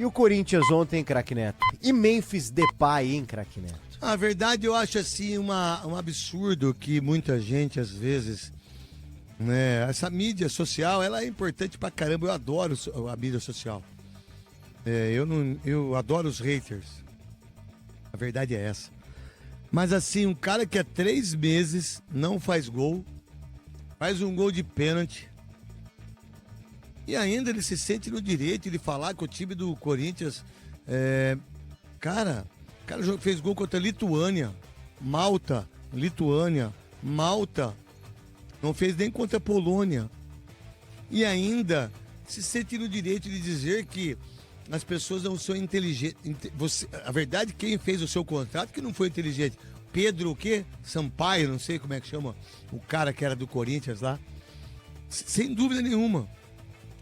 E o Corinthians ontem, craque Neto? E Memphis Depay, hein, craque Neto? A verdade, eu acho assim um absurdo que muita gente, às vezes, né, essa mídia social, ela é importante pra caramba. Eu adoro a mídia social. Eu adoro os haters. A verdade é essa. Mas assim, um cara que há 3 meses não faz gol, faz um gol de pênalti, e ainda ele se sente no direito de falar que o time do Corinthians Cara, o cara fez gol contra a Lituânia, Malta, não fez nem contra a Polônia. E ainda se sente no direito de dizer que as pessoas não são inteligentes. A verdade, quem fez o seu contrato que não foi inteligente? Pedro o quê? Sampaio, não sei como é que chama, o cara que era do Corinthians lá. Sem dúvida nenhuma.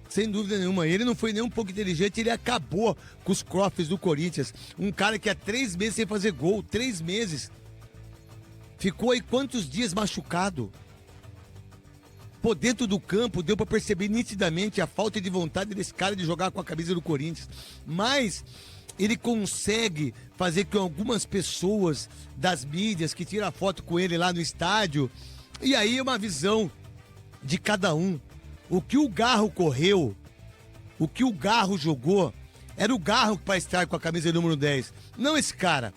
Sem dúvida nenhuma. Ele não foi nem um pouco inteligente, ele acabou com os cofres do Corinthians. Um cara que há 3 meses sem fazer gol, 3 meses. Ficou aí quantos dias machucado? Pô, dentro do campo deu pra perceber nitidamente a falta de vontade desse cara de jogar com a camisa do Corinthians. Mas ele consegue fazer com algumas pessoas das mídias que tiram foto com ele lá no estádio. E aí é uma visão de cada um. O que o Garro correu, o que o Garro jogou, era o Garro para estar com a camisa número 10. Não esse cara.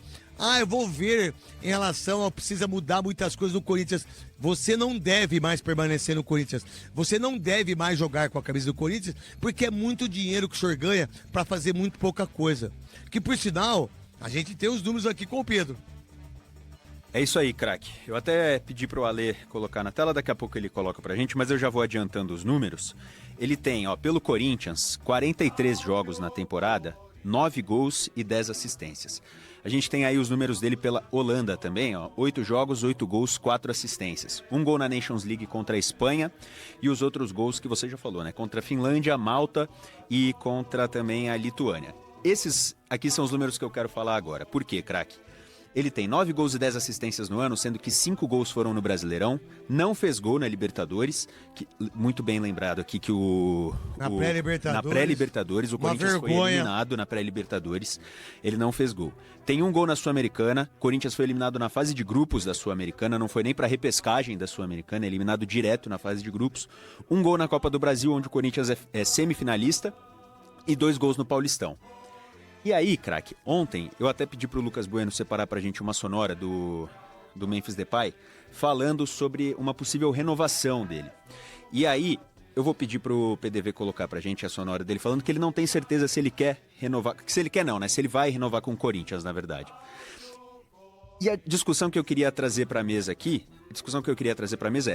Eu vou ver em relação a precisa mudar muitas coisas no Corinthians. Você não deve mais permanecer no Corinthians. Você não deve mais jogar com a camisa do Corinthians, porque é muito dinheiro que o senhor ganha para fazer muito pouca coisa. Que, por sinal, a gente tem os números aqui com o Pedro. É isso aí, craque. Eu até pedi pro Alê colocar na tela, daqui a pouco ele coloca pra gente, mas eu já vou adiantando os números. Ele tem, pelo Corinthians, 43 jogos na temporada, 9 gols e 10 assistências. A gente tem aí os números dele pela Holanda também, 8 jogos, 8 gols, 4 assistências. 1 gol na Nations League contra a Espanha e os outros gols que você já falou, né? Contra a Finlândia, Malta e contra também a Lituânia. Esses aqui são os números que eu quero falar agora. Por quê, craque? Ele tem 9 gols e 10 assistências no ano, sendo que 5 gols foram no Brasileirão. Não fez gol na Libertadores. Muito bem lembrado aqui que Na pré-Libertadores. O Corinthians foi eliminado na pré-Libertadores. Ele não fez gol. Tem 1 gol na Sul-Americana. Corinthians foi eliminado na fase de grupos da Sul-Americana. Não foi nem para repescagem da Sul-Americana. Eliminado direto na fase de grupos. 1 gol na Copa do Brasil, onde o Corinthians é semifinalista. E 2 gols no Paulistão. E aí, craque, ontem eu até pedi pro Lucas Bueno separar pra gente uma sonora do Memphis Depay, falando sobre uma possível renovação dele. E aí, eu vou pedir pro PDV colocar pra gente a sonora dele, falando que ele não tem certeza se ele quer renovar, se ele quer não, né? Se ele vai renovar com o Corinthians, na verdade. E a discussão que eu queria trazer pra mesa aqui,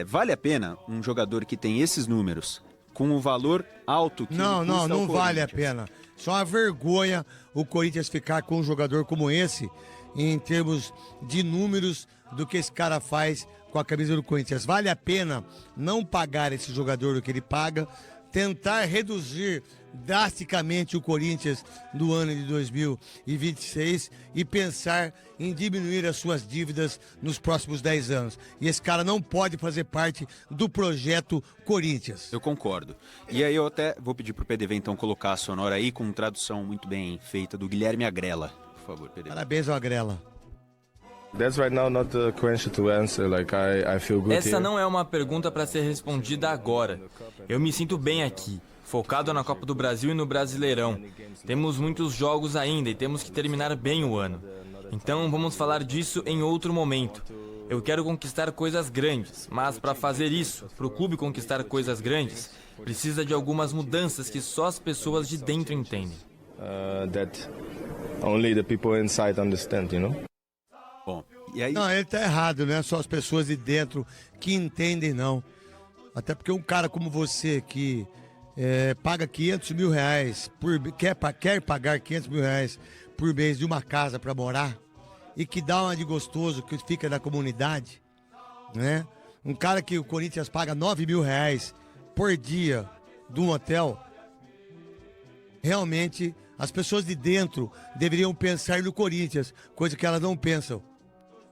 vale a pena um jogador que tem esses números, com o valor alto que Não vale a pena. Só uma vergonha o Corinthians ficar com um jogador como esse, em termos de números do que esse cara faz com a camisa do Corinthians. Vale a pena não pagar esse jogador o que ele paga, tentar reduzir drasticamente o Corinthians no ano de 2026 e pensar em diminuir as suas dívidas nos próximos 10 anos. E esse cara não pode fazer parte do projeto Corinthians. Eu concordo. E aí eu até vou pedir pro PDV então colocar a sonora aí com tradução muito bem feita do Guilherme Agrela. Por favor, PDV. Parabéns ao Agrela. Essa não é uma pergunta para ser respondida agora. Eu me sinto bem aqui, focado na Copa do Brasil e no Brasileirão. Temos muitos jogos ainda e temos que terminar bem o ano. Então vamos falar disso em outro momento. Eu quero conquistar coisas grandes, mas para fazer isso, para o clube conquistar coisas grandes, precisa de algumas mudanças que só as pessoas de dentro entendem. Bom, e aí... Não, ele tá errado, não é só as pessoas de dentro que entendem, não. Até porque um cara como você que paga 500 mil reais, quer pagar 500 mil reais por mês de uma casa para morar e que dá uma de gostoso, que fica na comunidade, né? Um cara que o Corinthians paga 9 mil reais por dia de um hotel, realmente as pessoas de dentro deveriam pensar no Corinthians, coisa que elas não pensam.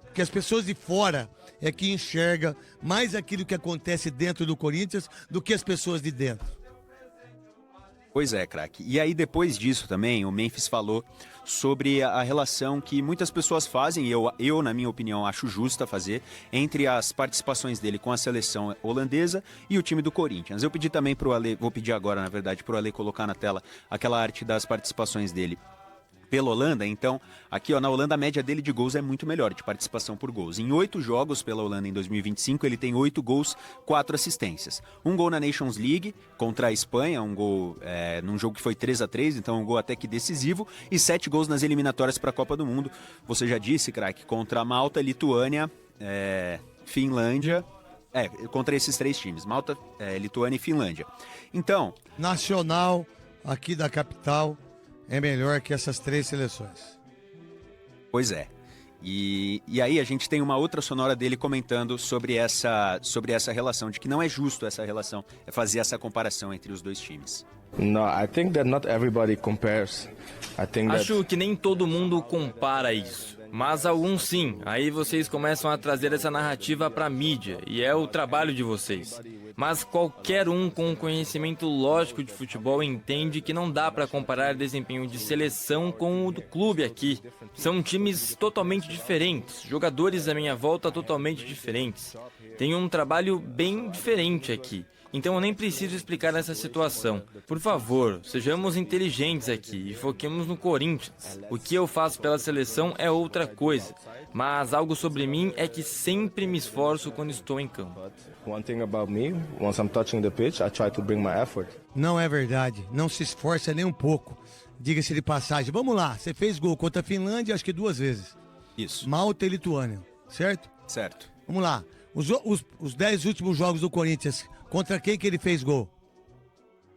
Porque as pessoas de fora é que enxerga mais aquilo que acontece dentro do Corinthians do que as pessoas de dentro. Pois é, craque. E aí, depois disso também, o Memphis falou sobre a relação que muitas pessoas fazem, e eu, na minha opinião, acho justa fazer, entre as participações dele com a seleção holandesa e o time do Corinthians. Eu pedi também pro Ale, vou pedir agora, na verdade, pro Ale colocar na tela aquela arte das participações dele pela Holanda. Então, aqui ó, na Holanda a média dele de gols é muito melhor, de participação por gols. Em 8 jogos pela Holanda em 2025, ele tem 8 gols, 4 assistências. Um gol na Nations League contra a Espanha, um gol num jogo que foi 3-3, então um gol até que decisivo, e 7 gols nas eliminatórias para a Copa do Mundo. Você já disse, craque, contra Malta, Lituânia, Finlândia, contra esses 3 times, Malta, Lituânia e Finlândia. Então, Nacional, aqui da capital, é melhor que essas 3 seleções. pois é. E aí a gente tem uma outra sonora dele comentando sobre essa relação, de que não é justo essa relação, fazer essa comparação entre os 2 times. No, I think that not everybody compares. I think that Acho que nem todo mundo compara isso, mas alguns sim. Aí vocês começam a trazer essa narrativa pra mídia, e é o trabalho de vocês. Mas qualquer um com conhecimento lógico de futebol entende que não dá pra comparar desempenho de seleção com o do clube aqui. São times totalmente diferentes, jogadores à minha volta totalmente diferentes. Tem um trabalho bem diferente aqui. Então eu nem preciso explicar essa situação. Por favor, sejamos inteligentes aqui e foquemos no Corinthians. O que eu faço pela seleção é outra coisa. Mas algo sobre mim é que sempre me esforço quando estou em campo. one thing about me, once I'm touching the pitch, I try to bring my effort. Não é verdade, não se esforça nem um pouco. Diga-se de passagem. Vamos lá, você fez gol contra a Finlândia, acho que 2 vezes. Isso. Malta e Lituânia, certo? Certo. Vamos lá. Os 10 últimos jogos do Corinthians, contra quem que ele fez gol?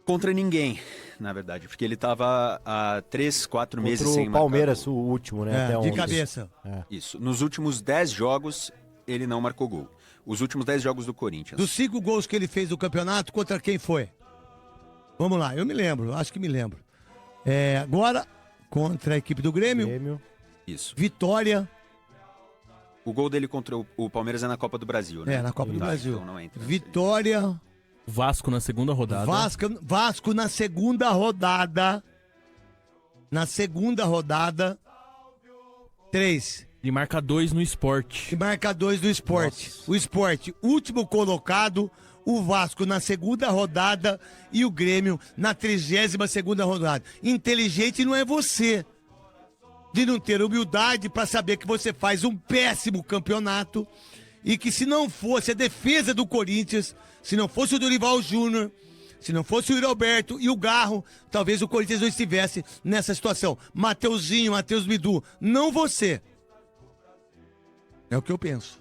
Contra ninguém, na verdade, porque ele tava há 3, 4 meses Contra sem o marcar Palmeiras, gol. o último, né? Até de onde? cabeça. Isso. Nos últimos 10 jogos, ele não marcou gol. Os últimos 10 jogos do Corinthians. Dos 5 gols que ele fez no campeonato, contra quem foi? Vamos lá, eu me lembro, acho que me lembro. Agora, contra a equipe do Grêmio. Isso. Vitória. O gol dele contra o Palmeiras é na Copa do Brasil, né? Na Copa do Tá, Brasil. então não entra. Vitória. Vasco na segunda rodada. Vasco na segunda rodada. Na segunda rodada. 3. Ele marca 2 no Sport. E marca 2 do Sport. Nossa. O Sport, último colocado. O Vasco na segunda rodada. E o Grêmio na 32ª rodada. Inteligente não é você. De não ter humildade para saber que você faz um péssimo campeonato. E que se não fosse a defesa do Corinthians, se não fosse o Dorival Júnior, se não fosse o Yuri Alberto e o Garro, talvez o Corinthians não estivesse nessa situação. Mateuzinho, Matheus Bidu, não você. É o que eu penso.